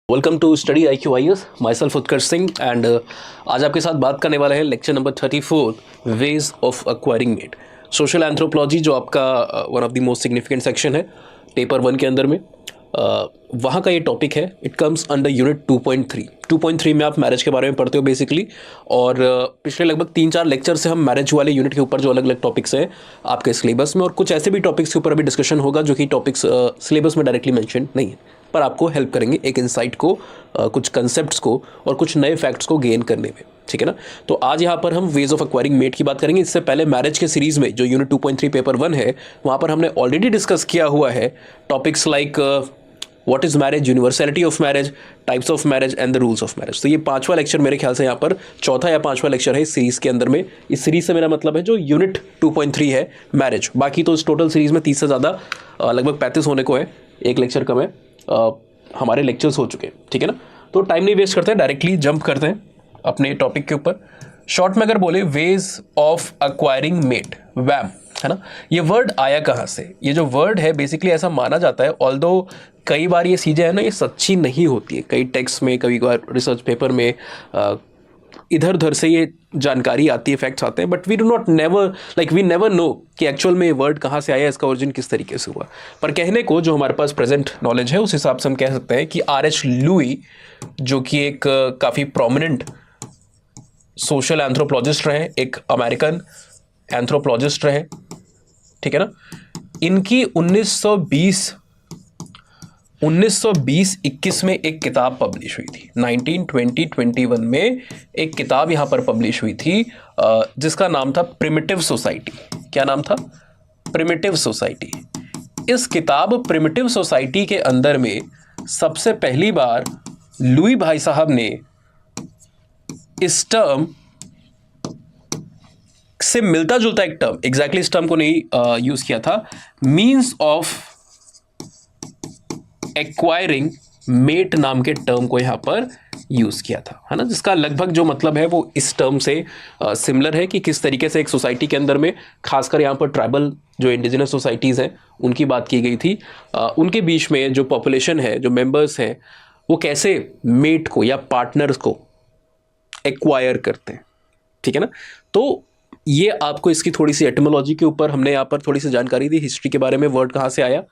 Welcome to study I Q I S. Myself Utkarsh Singh and आज आपके साथ बात करने वाला है lecture number 34 ways of acquiring mate. Social anthropology जो आपका one of the most significant section है पेपर 1 के अंदर में, वहाँ का ये टॉपिक है। इट कम्स अंडर यूनिट 2.3 में आप मैरिज के बारे में पढ़ते हो बेसिकली। और पिछले लगभग 3-4 लेक्चर से हम मैरिज वाले यूनिट के ऊपर जो अलग अलग टॉपिक्स हैं आपके सिलेबस में, और कुछ ऐसे भी टॉपिक्स के ऊपर अभी डिस्कशन होगा जो कि टॉपिक्स सिलेबस में डायरेक्टली मेंशन नहीं है, पर आपको हेल्प करेंगे एक इंसाइट को, कुछ कंसेप्ट्स को और कुछ नए फैक्ट्स को गेन करने में। ठीक है ना। तो आज यहाँ पर हम वेज ऑफ एक्वायरिंग मेट की बात करेंगे। इससे पहले मैरिज के सीरीज में जो यूनिट 2.3 पेपर 1 है, वहाँ पर हमने ऑलरेडी डिस्कस किया हुआ है topics like what is marriage, universality of marriage, types of marriage and the rules of marriage. तो ये 5वां लेक्चर मेरे ख्याल से यहाँ पर 4था या 5वां लेक्चर है इस सीरीज के अंदर में। इस सीरीज से मेरा मतलब है जो यूनिट 2.3 है मैरिज। बाकी तो इस टोटल सीरीज में 30 से ज़्यादा लगभग 35 होने को है, एक लेक्चर कम है, हमारे लेक्चर्स हो चुके हैं। ठीक है ना। तो टाइम नहीं वेस्ट करते हैं, डायरेक्टली जंप करते हैं अपने टॉपिक के ऊपर। शॉर्ट में अगर बोले वेज ऑफ एक्वायरिंग मेट, वैम, है ना। ये वर्ड आया कहाँ से? ये जो वर्ड है बेसिकली ऐसा माना जाता है, ऑल्दो कई बार ये चीज़ें है ना ये सच्ची नहीं होती है। कई टेक्स्ट में, कभी बार रिसर्च पेपर में इधर उधर से ये जानकारी आती है, फैक्ट्स आते हैं, but we do not we never know कि एक्चुअल में ये वर्ड कहाँ से आया, इसका ओरिजिन किस तरीके से हुआ। पर कहने को जो हमारे पास प्रेजेंट नॉलेज है उस हिसाब से हम कह सकते हैं कि R.H. लुई, जो कि एक काफ़ी प्रोमिनेंट सोशल एंथ्रोपोलॉजिस्ट रहे, एक अमेरिकन एंथ्रोपोलॉजिस्ट रहे, ठीक है ना। इनकी 1920-21 में एक किताब पब्लिश हुई थी। 1920-21 में एक किताब यहाँ पर पब्लिश हुई थी जिसका नाम था प्रिमिटिव सोसाइटी। क्या नाम था? Primitive society. इस किताब प्रिमिटिव सोसाइटी के अंदर में सबसे पहली बार लुई भाई साहब ने इस टर्म से मिलता जुलता एक टर्म, एग्जैक्टली इस टर्म को नहीं यूज किया था, मीन्स ऑफ एक्वायरिंग मेट नाम के टर्म को यहां पर यूज किया था, है ना। जिसका लगभग जो मतलब है वो इस टर्म से सिमिलर है कि किस तरीके से एक सोसाइटी के अंदर में, खासकर यहां पर ट्राइबल जो इंडिजिनस सोसाइटीज हैं उनकी बात की गई थी। उनके बीच में जो पॉपुलेशन है, जो मेंबर्स हैं, वो कैसे मेट को या पार्टनर्स को एक्वायर करते हैं। ठीक है ना। तो ये आपको इसकी थोड़ी सी एटिमोलॉजी के ऊपर हमने यहाँ पर थोड़ी सी जानकारी दी, हिस्ट्री के बारे में, वर्ड कहाँ से आया।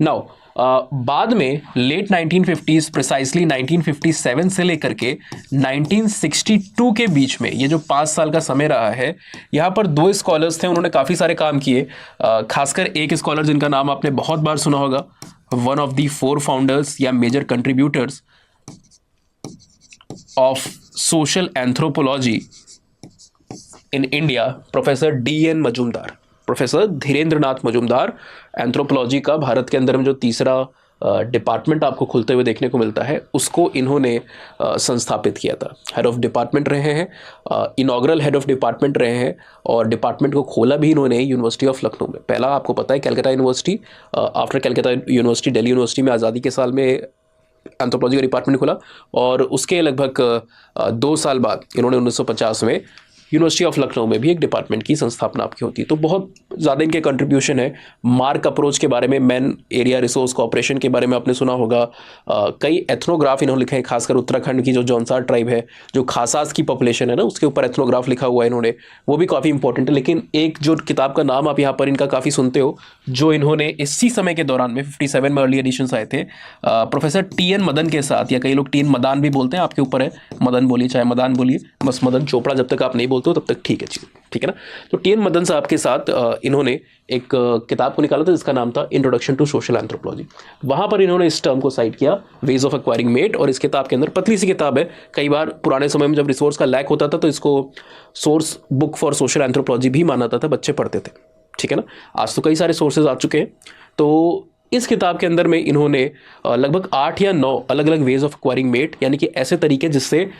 नाउ बाद में लेट 1950s, प्रिसाइसली 1957 से लेकर के 1962 के बीच में, ये जो 5 साल का समय रहा है, यहाँ पर 2 स्कॉलर्स थे, उन्होंने काफ़ी सारे काम किए। खासकर एक स्कॉलर जिनका नाम आपने बहुत बार सुना होगा, वन ऑफ द 4 फाउंडर्स या major contributors of social anthropology in India, professor D.N. Majumdar, professor Dhirendranath Majumdar. Anthropology का भारत के अंदर में जो तीसरा डिपार्टमेंट आपको खुलते हुए देखने को मिलता है, उसको इन्होंने संस्थापित किया था। हेड ऑफ डिपार्टमेंट रहे हैं, इनॉग्रल हेड ऑफ डिपार्टमेंट रहे हैं, और डिपार्टमेंट को खोला भी इन्होंने यूनिवर्सिटी ऑफ लखनऊ में। पहला आपको पता है Calcutta university, after Calcutta university Delhi university में आज़ादी के साल में एंथ्रोपोलॉजी का डिपार्टमेंट खुला, और उसके लगभग 2 साल बाद इन्होंने 1950 में यूनिवर्सिटी ऑफ लखनऊ में भी एक डिपार्टमेंट की संस्थापना आपकी होती है। तो बहुत ज़्यादा इनके कंट्रीब्यूशन है। मार्क अप्रोच के बारे में, मैन एरिया रिसोर्स कॉपरेशन के बारे में आपने सुना होगा। कई एथनोग्राफ इन्होंने लिखे हैं, खासकर उत्तराखंड की जो जौनसार ट्राइब है, जो खासास की पॉपुलेशन है ना, उसके ऊपर एथनोग्राफ लिखा हुआ है इन्होंने, वो भी काफ़ी इंपॉर्टेंट है। लेकिन एक जो किताब का नाम आप यहाँ पर इनका काफ़ी सुनते हो, जो इन्होंने इसी समय के दौरान में 57 में अर्ली एडिशंस आए थे, प्रोफेसर T.N. मदन के साथ, या कई लोग T.N. मदान भी बोलते हैं, आपके ऊपर है, मदन बोलिए चाहे मदान बोलिए, बस मदन चोपड़ा जब तक आप नहीं बोलते हो तब तक ठीक है चीज़। ठीक है ना। तो T.N. मदन साहब के साथ इन्होंने एक किताब को निकाला था जिसका नाम था इंट्रोडक्शन टू सोशल एंथ्रोपोलॉजी। वहाँ पर इन्होंने इस टर्म को साइट किया, वेज ऑफ एक्वायरिंग मेट। और इस किताब के अंदर, पतली सी किताब है, कई बार पुराने समय में जब रिसोर्स का लैक होता था तो इसको source book for social anthropology भी माना जाता था, बच्चे पढ़ते थे। ठीक है ना। आज तो कई सारे सोर्सेज आ चुके हैं। तो इस किताब के अंदर में इन्होंने लगभग 8 या 9 अलग अलग वेज ऑफ एक्वायरिंग मेट, यानी कि ऐसे तरीके जिससे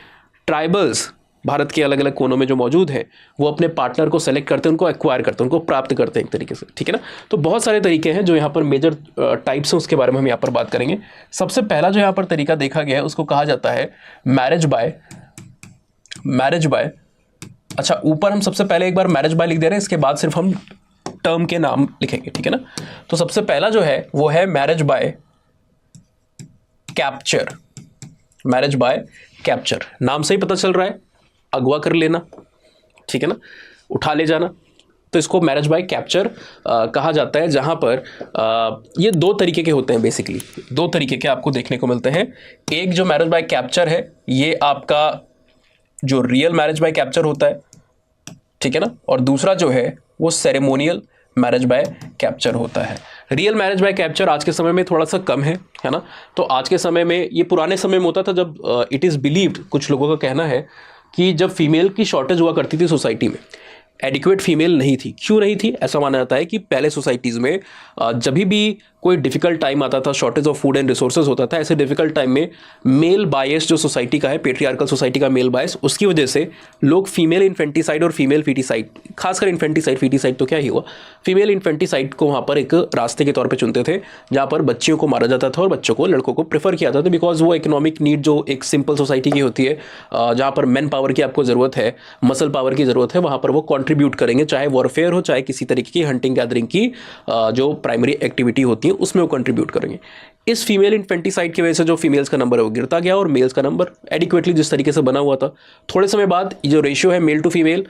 ट्राइबल्स भारत के अलग अलग कोनों में जो मौजूद हैं, वो अपने पार्टनर को सेलेक्ट करते हैं, उनको एक्वायर करते हैं, उनको प्राप्त करते हैं एक तरीके से। ठीक है ना। तो बहुत सारे तरीके हैं जो यहाँ पर मेजर टाइप्स हैं, उसके बारे में हम यहाँ पर बात करेंगे। सबसे पहला जो यहाँ पर तरीका देखा गया है उसको कहा जाता है मैरिज बाय। अच्छा, ऊपर हम सबसे पहले एक बार मैरिज बाय लिख दे रहे हैं, इसके बाद सिर्फ हम टर्म के नाम लिखेंगे। ठीक है ना। तो सबसे पहला जो है वो है marriage by capture. Marriage by capture, नाम से ही पता चल रहा है, अगवा कर लेना, ठीक है ना, उठा ले जाना। तो इसको मैरिज बाय कैप्चर कहा जाता है, जहां पर ये दो तरीके के होते हैं, बेसिकली दो तरीके के आपको देखने को मिलते हैं। एक जो मैरिज बाय कैप्चर है, ये आपका जो रियल मैरिज बाय कैप्चर होता है, ठीक है ना, और दूसरा जो है वो सेरेमोनियल मैरिज बाय कैप्चर होता है। रियल मैरिज बाय कैप्चर आज के समय में थोड़ा सा कम है ना। तो आज के समय में, ये पुराने समय में होता था जब इट इज़ बिलीव्ड, कुछ लोगों का कहना है कि जब फीमेल की शॉर्टेज हुआ करती थी सोसाइटी में, एडिक्वेट फीमेल नहीं थी। क्यों नहीं थी? ऐसा माना जाता है कि पहले सोसाइटीज़ में जब भी कोई डिफिकल्ट टाइम आता था, shortage of food and resources होता था, ऐसे डिफिकल्ट टाइम में मेल बायस जो सोसाइटी का है, पेट्रियार्कल सोसाइटी का मेल बायस, उसकी वजह से लोग फीमेल इन्फेंटिसाइड और फीमेल फीटिसाइड, खासकर इन्फेंटिसाइड, फीटिसाइड तो क्या ही हुआ, फीमेल इन्फेंटिसाइड को वहाँ पर एक रास्ते के तौर पर चुनते थे, जहाँ पर बच्चियों को मारा जाता था और बच्चों को, लड़कों को प्रेफर किया जाता था, बिकॉज वो इकोनॉमिक नीड जो एक सिंपल सोसाइटी की होती है, जहाँ पर मैन पावर की आपको ज़रूरत है, मसल पावर की ज़रूरत है, वहाँ पर वो कॉन्ट्रीब्यूट करेंगे, चाहे वॉरफेयर हो, चाहे किसी तरीके की हंटिंग गैदरिंग की जो प्राइमरी एक्टिविटी होती है उसमें वो कंट्रीब्यूट करेंगे। इस फीमेल इन्फेंटिसाइड की वजह से जो फीमेल्स का नंबर है वो गिरता गया और मेल्स का नंबर एडिक्वेटली जिस तरीके से बना हुआ था, थोड़े समय बाद जो रेशियो है मेल टू फीमेल,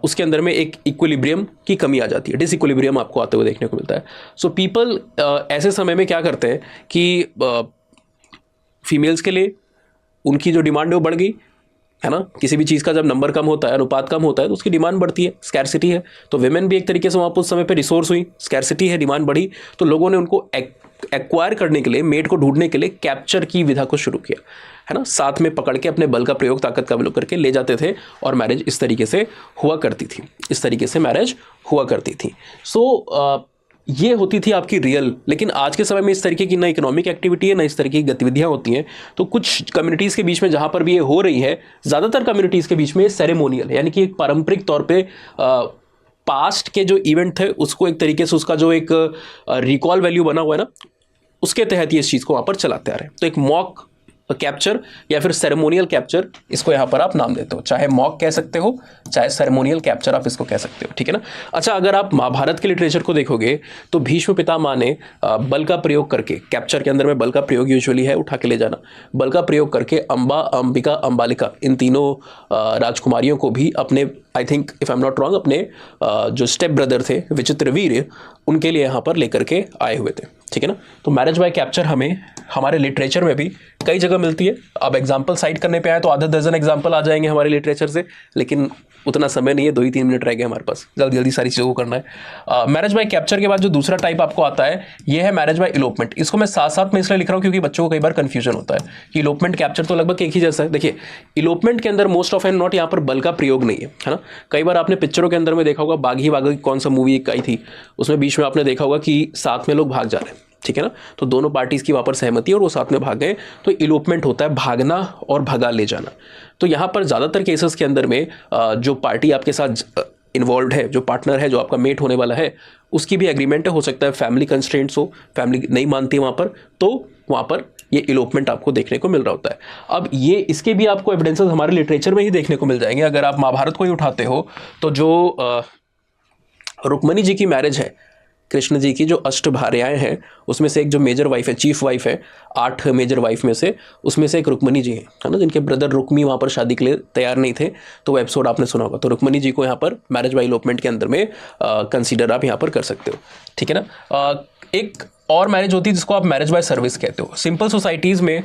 उसके अंदर में एक इक्विलिब्रियम की कमी आ जाती है, डिसइक्विलिब्रियम आपको आते हुए देखने को मिलता है। सो पीपल ऐसे समय में क्या करते हैं कि फीमेल्स के लिए उनकी जो डिमांड है वो बढ़ गई, है ना। किसी भी चीज़ का जब नंबर कम होता है, अनुपात कम होता है, तो उसकी डिमांड बढ़ती है, स्कैरसिटी है। तो विमेन भी एक तरीके से वहाँ उस समय पे रिसोर्स हुई, स्कैरसिटी है, डिमांड बढ़ी, तो लोगों ने उनको एक्वायर करने के लिए, मेड को ढूंढने के लिए कैप्चर की विधा को शुरू किया, है ना। साथ में पकड़ के अपने बल का प्रयोग, ताकत का प्रयोग करके ले जाते थे और मैरिज इस तरीके से हुआ करती थी, इस तरीके से मैरिज हुआ करती थी। सो ये होती थी आपकी रियल। लेकिन आज के समय में इस तरीके की ना इकोनॉमिक एक्टिविटी है, ना इस तरीके की गतिविधियां होती हैं। तो कुछ कम्युनिटीज़ के बीच में जहां पर भी ये हो रही है, ज़्यादातर कम्युनिटीज़ के बीच में सेरेमोनियल, यानी कि एक पारंपरिक तौर पे पास्ट के जो इवेंट थे उसको एक तरीके से, उसका जो एक रिकॉल वैल्यू बना हुआ है ना, उसके तहत ये इस चीज़ को वहाँ पर चलाते आ रहे हैं। तो एक मॉक कैप्चर या फिर सेरेमोनियल कैप्चर, इसको यहाँ पर आप नाम देते हो, चाहे मॉक कह सकते हो, चाहे सेरेमोनियल कैप्चर आप इसको कह सकते हो, ठीक है ना। अच्छा, अगर आप महाभारत के लिटरेचर को देखोगे तो भीष्म पितामह ने बल का प्रयोग करके, कैप्चर के अंदर में बल का प्रयोग यूजुअली है उठा के ले जाना, बल का प्रयोग करके अंबा, अंबिका, अंबालिका, इन तीनों राजकुमारियों को भी अपने, I think if I am not wrong, अपने जो स्टेप ब्रदर थे विचित्रवीर्य, उनके लिए यहाँ पर लेकर के आए हुए थे, ठीक है ना। तो मैरिज बाय कैप्चर हमें हमारे लिटरेचर में भी कई जगह मिलती है। अब एग्जाम्पल साइड करने पे आए तो आधा दर्जन एग्जाम्पल आ जाएंगे हमारे लिटरेचर से, लेकिन उतना समय नहीं है, 2 ही 3 मिनट रह गए हमारे पास, जल्दी जल्दी सारी चीज़ों को करना है। मैरिज बाय कैप्चर के बाद जो दूसरा टाइप आपको आता है, ये है मैरिज बाय इलोपमेंट। इसको मैं साथ साथ में इसलिए लिख रहा हूँ क्योंकि बच्चों को कई बार कंफ्यूजन होता है कि इलोपमेंट कैप्चर तो लगभग एक ही जैसा है। देखिए, इलोपमेंट के अंदर मोस्ट ऑफ एंड नॉट यहाँ पर बल का प्रयोग नहीं है ना। कई बार आपने पिक्चरों के अंदर में देखा होगा, बागी बागी कौन सा मूवी एक आई थी, उसमें बीच में आपने देखा होगा कि साथ में लोग भाग जा रहे हैं, ठीक है ना। तो दोनों पार्टीज की वहाँ पर सहमति है और वो साथ में भाग गए, तो इलोपमेंट होता है भागना और भगा ले जाना। तो यहाँ पर ज़्यादातर केसेस के अंदर में जो पार्टी आपके साथ इन्वॉल्व है, जो पार्टनर है, जो आपका मेट होने वाला है, उसकी भी एग्रीमेंट है, हो सकता है फैमिली कंस्ट्रेंट्स हो, फैमिली नहीं मानती है वहाँ पर, तो वहाँ पर ये इलोपमेंट आपको देखने को मिल रहा होता है। अब ये इसके भी आपको एविडेंसेस हमारे लिटरेचर में ही देखने को मिल जाएंगे। अगर आप महाभारत को ही उठाते हो तो जो रुक्मणी जी की मैरिज है, कृष्ण जी की जो अष्ट भार्याएं हैं, उसमें से एक जो मेजर वाइफ है, चीफ वाइफ है, 8 मेजर वाइफ में से, उसमें से एक रुक्मणी जी है ना, जिनके ब्रदर रुक्मी वहाँ पर शादी के लिए तैयार नहीं थे, तो वो एपिसोड आपने सुना होगा। तो रुक्मणी जी को यहाँ पर मैरिज बाय इलोपमेंट के अंदर में कंसीडर आप यहाँ पर कर सकते हो, ठीक है ना। एक और मैरिज होती है जिसको आप मैरिज बाय सर्विस कहते हो। सिंपल सोसाइटीज़ में,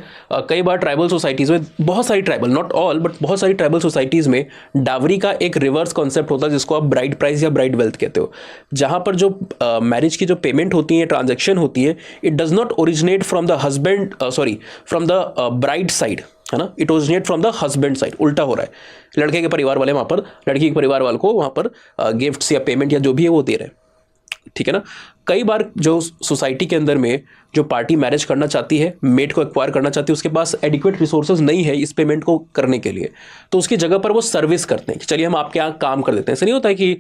कई बार ट्राइबल सोसाइटीज़ में, बहुत सारी ट्राइबल, नॉट ऑल बट बहुत सारी ट्राइबल सोसाइटीज़ में डावरी का एक रिवर्स कॉन्सेप्ट होता है जिसको आप ब्राइड प्राइस या ब्राइड वेल्थ कहते हो। जहाँ पर जो मैरिज की जो पेमेंट होती है, ट्रांजेक्शन होती है, it does not originate from the husband, from the bride side, है ना, it originate from the husband side. उल्टा हो रहा है, लड़के के परिवार वाले वहाँ पर लड़की के परिवार वाले को वहाँ पर गिफ्ट्स या पेमेंट या जो भी है वो दे रहे हैं, ठीक है ना। कई बार जो सोसाइटी के अंदर में जो पार्टी मैरिज करना चाहती है, मेट को एक्वायर करना चाहती है, उसके पास एडिक्वेट रिसोर्सेज नहीं है इस पेमेंट को करने के लिए, तो उसकी जगह पर वो सर्विस करते हैं कि चलिए हम आपके यहाँ काम कर देते हैं। ऐसा नहीं होता है कि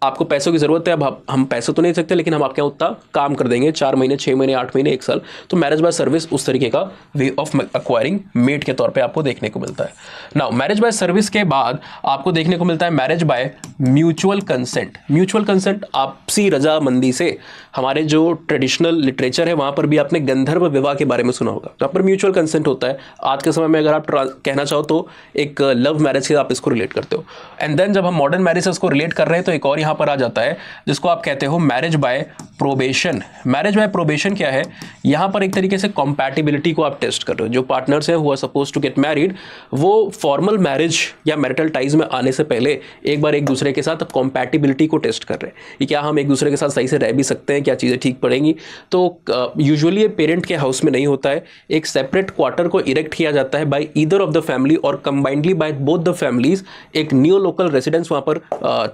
आपको पैसों की ज़रूरत है, अब हम पैसे तो नहीं दे सकते लेकिन हम आपके यहाँ उतना काम कर देंगे, 4 महीने, 6 महीने, 8 महीने, 1 साल। तो मैरिज बाय सर्विस उस तरीके का वे ऑफ एक्वायरिंग मेड के तौर पे आपको देखने को मिलता है। नाउ मैरिज बाय सर्विस के बाद आपको देखने को मिलता है marriage by mutual consent. Mutual consent आपसी रजामंदी से, हमारे जो ट्रेडिशनल लिटरेचर है वहाँ पर भी आपने गंधर्व विवाह के बारे में सुना होगा, तो यहाँ पर म्यूचुअल कंसेंट होता है। आज के समय में अगर आप कहना चाहो तो एक लव मैरिज के आप इसको रिलेट करते हो। एंड देन जब हम मॉडर्न मैरिज से इसको रिलेट कर रहे हैं तो एक और यहाँ पर आ जाता है जिसको आप कहते हो marriage by probation. Marriage by probation क्या है? यहाँ पर एक तरीके से कॉम्पैटिबिलिटी को आप टेस्ट कर रहे हो। जो पार्टनर्स हैं who are suppose to get married, वो फॉर्मल मैरिज या मैरिटल टाइज में आने से पहले एक बार एक दूसरे के साथ कॉम्पैटिबिलिटी को टेस्ट कर रहे हैं कि क्या हम एक दूसरे के साथ सही से रह भी सकते हैं, क्या चीज़ें ठीक पड़ेंगी। तो यूजुअली ये पेरेंट के हाउस में नहीं होता है, एक सेपरेट क्वार्टर को इरेक्ट किया जाता है by either of the family और combinedly by both the families. एक न्यू लोकल रेसिडेंस वहाँ पर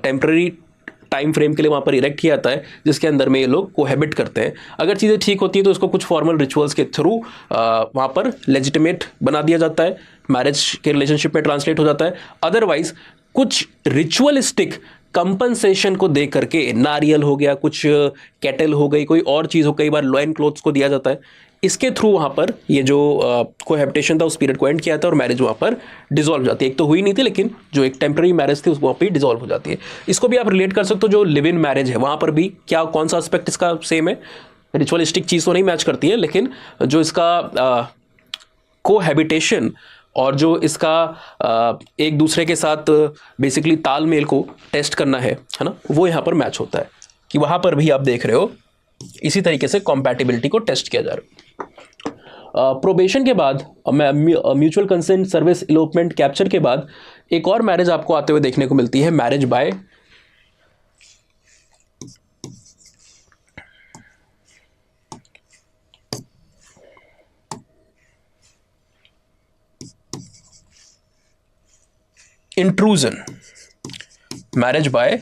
टेम्पररी टाइम फ्रेम के लिए वहाँ पर इरेक्ट किया जाता है जिसके अंदर में ये लोग कोहेबिट करते हैं। अगर चीज़ें ठीक होती हैं तो उसको कुछ फॉर्मल रिचुअल्स के थ्रू वहाँ पर लेजिटिमेट बना दिया जाता है, मैरिज के रिलेशनशिप में ट्रांसलेट हो जाता है। अदरवाइज कुछ रिचुअलिस्टिक कंपनसेशन को दे करके, नारियल हो गया, कुछ कैटल हो गई, कोई और चीज़ हो, कई बार लॉयन क्लोथ्स को दिया जाता है, इसके थ्रू वहाँ पर ये जो कोहेबिटेशन था उस पीरियड को एंड किया था और मैरिज वहाँ पर डिसॉल्व हो जाती है। एक तो हुई नहीं थी लेकिन जो एक टेम्पररी मैरिज थी उसको वहाँ पर डिसॉल्व हो जाती है। इसको भी आप रिलेट कर सकते हो जो लिव इन मैरिज है, वहाँ पर भी क्या कौन सा एस्पेक्ट इसका सेम है? रिचुअलिस्टिक चीज़ तो नहीं मैच करती है लेकिन जो इसका कोहेबिटेशन और जो इसका एक दूसरे के साथ बेसिकली तालमेल को टेस्ट करना है ना, वो यहाँ पर मैच होता है कि वहाँ पर भी आप देख रहे हो इसी तरीके से कॉम्पैटिबिलिटी को टेस्ट किया जा रहा है। प्रोबेशन के बाद, म्यूचुअल कंसेंट, सर्विस, इलोपमेंट, कैप्चर के बाद एक और मैरिज आपको आते हुए देखने को मिलती है, marriage by intrusion. Marriage by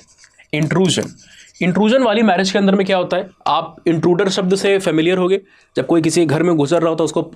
intrusion. Intrusion वाली मैरिज के अंदर में क्या होता है? आप इंट्रूडर शब्द से फेमिलियर होगे। जब कोई किसी घर में गुजर रहा होता है उसको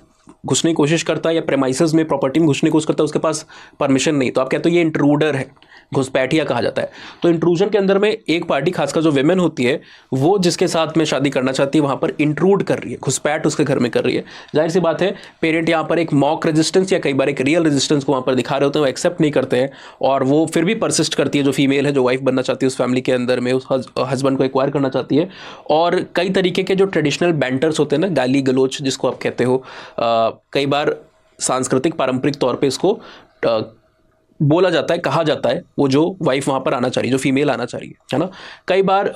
घुसने की कोशिश करता है या प्रेमाइसेस में, प्रॉपर्टी में घुसने की कोशिश करता है, उसके पास परमिशन नहीं, तो आप कहते हो ये इंट्रूडर है, घुसपैठिया कहा जाता है। तो इंट्रूजन के अंदर में एक पार्टी, खासकर जो विमेन होती है, वो जिसके साथ में शादी करना चाहती है वहाँ पर इंट्रूड कर रही है, घुसपैठ उसके घर में कर रही है। जाहिर सी बात है पेरेंट यहाँ पर एक मॉक रेजिस्टेंस या कई बार एक रियल रेजिस्टेंस को वहाँ पर दिखा रहे होते हैं, वो एक्सेप्ट नहीं करते हैं और वो फिर भी परसिस्ट करती है, जो फीमेल है, जो वाइफ बनना चाहती है उस फैमिली के अंदर में, उस हस्बैंड को एक्वायर करना चाहती है। और कई तरीके के जो ट्रेडिशनल बैंटर्स होते हैं ना, गाली गलोच जिसको आप कहते हो, कई बार सांस्कृतिक पारंपरिक तौर पे इसको बोला जाता है, कहा जाता है, वो जो वाइफ वहाँ पर आना चाह रही है, जो फीमेल आना चाह रही है ना, कई बार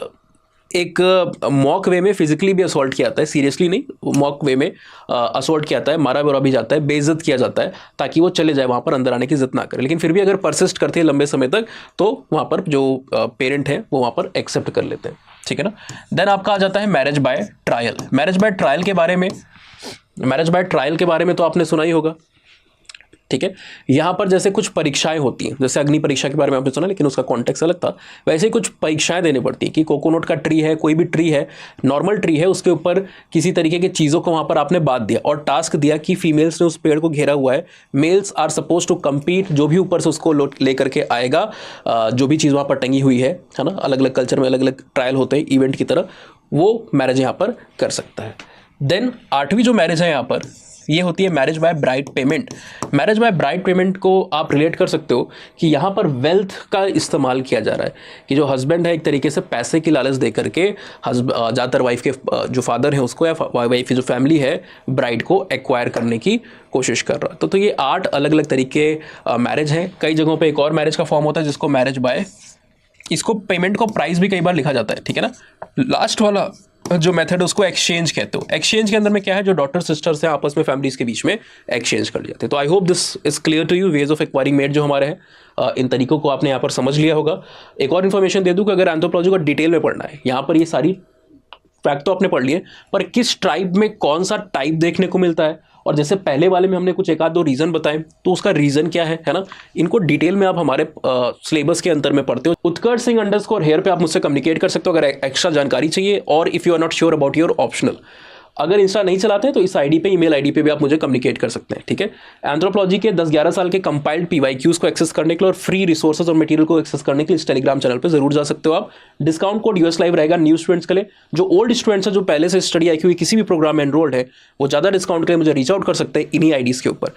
एक मॉक वे में फिजिकली भी असॉल्ट किया जाता है, सीरियसली नहीं, मॉक वे में असॉल्ट किया जाता है, मारा बुरा भी जाता है, बेइज्जत किया जाता है ताकि वो चले जाए, वहाँ पर अंदर आने की इज्जत ना करे। लेकिन फिर भी अगर परसिस्ट करते हैं लंबे समय तक तो वहाँ पर जो पेरेंट है वो वहाँ पर एक्सेप्ट कर लेते हैं, ठीक है ना। देन आपका आ जाता है marriage by trial. Marriage by trial के बारे में, मैरिज बाय ट्रायल के बारे में तो आपने सुना ही होगा, ठीक है। यहाँ पर जैसे कुछ परीक्षाएं होती हैं, जैसे अग्नि परीक्षा के बारे में आपने सुना लेकिन उसका कॉन्टेक्स्ट अलग था, वैसे ही कुछ परीक्षाएं देनी पड़ती है कि कोकोनट का ट्री है, कोई भी ट्री है, नॉर्मल ट्री है, उसके ऊपर किसी तरीके की चीज़ों को वहाँ पर आपने बांध दिया और टास्क दिया कि फीमेल्स ने उस पेड़ को घेरा हुआ है, males are suppose to compete, जो भी ऊपर से उसको लेकर के आएगा, जो भी चीज़ वहाँ पर टंगी हुई है ना, अलग अलग कल्चर में अलग अलग ट्रायल होते हैं इवेंट की तरह, वो मैरिज यहाँ पर कर सकता है। देन 8वीं जो मैरिज है यहाँ पर, ये होती है marriage by bride payment. Marriage by bride payment को आप रिलेट कर सकते हो कि यहाँ पर वेल्थ का इस्तेमाल किया जा रहा है कि जो हस्बैंड है एक तरीके से पैसे की लालच दे करके ज़्यादातर वाइफ के जो फादर हैं उसको या वाइफ की जो फैमिली है ब्राइड को एक्वायर करने की कोशिश कर रहा है। तो ये 8 अलग अलग तरीके मैरिज हैं। कई जगहों पर एक और मैरिज का फॉर्म होता है जिसको मैरिज बाय, इसको पेमेंट को प्राइस भी कई बार लिखा जाता है, ठीक है ना। लास्ट वाला जो मेथड उसको एक्सचेंज कहते हो। एक्सचेंज के अंदर में क्या है, जो डॉटर सिस्टर्स हैं आपस में फैमिलीज के बीच में एक्सचेंज कर जाते हैं। तो I hope this is clear to you, ways of acquiring mate जो हमारे हैं, इन तरीकों को आपने यहाँ पर समझ लिया होगा। एक और इन्फॉर्मेशन दे दूँ कि अगर एंथ्रोपोलॉजी को डिटेल में पढ़ना है, यहाँ पर ये सारी फैक्ट तो आपने पढ़ लिए, पर किस ट्राइब में कौन सा टाइप देखने को मिलता है, और जैसे पहले वाले में हमने कुछ एक आध दो रीज़न बताए, तो उसका रीज़न क्या है ना, इनको डिटेल में आप हमारे सिलेबस के अंतर में पढ़ते हो। उत्कर्ष सिंह _ हेयर पे आप मुझसे कम्युनिकेट कर सकते हो अगर एक्स्ट्रा जानकारी चाहिए, और if you are not sure about your optional. अगर इंस्टा नहीं चलाते हैं तो इस आईडी पे, ईमेल आईडी पे भी आप मुझे कम्युनिकेट कर सकते हैं, ठीक है। एंथ्रोपोलॉजी के 10-11 साल के कंपाइल्ड पीवाईक्यूज को एक्सेस करने के लिए और फ्री रिसोर्सेज और मटेरियल को एक्सेस करने के लिए इस टेलीग्राम चैनल पे जरूर जा सकते हो आप। डिस्काउंट कोड यूएस लाइव रहेगा न्यू स्टूडेंट्स के लिए। जो ओल्ड स्टूडेंट्स हैं, जो पहले से स्टडी IQ किसी भी प्रोग्राम में एनरोल्ड है, वो ज़्यादा डिस्काउंट के लिए मुझे रीच आउट कर सकते हैं इन्हीं आईडीज़ के ऊपर।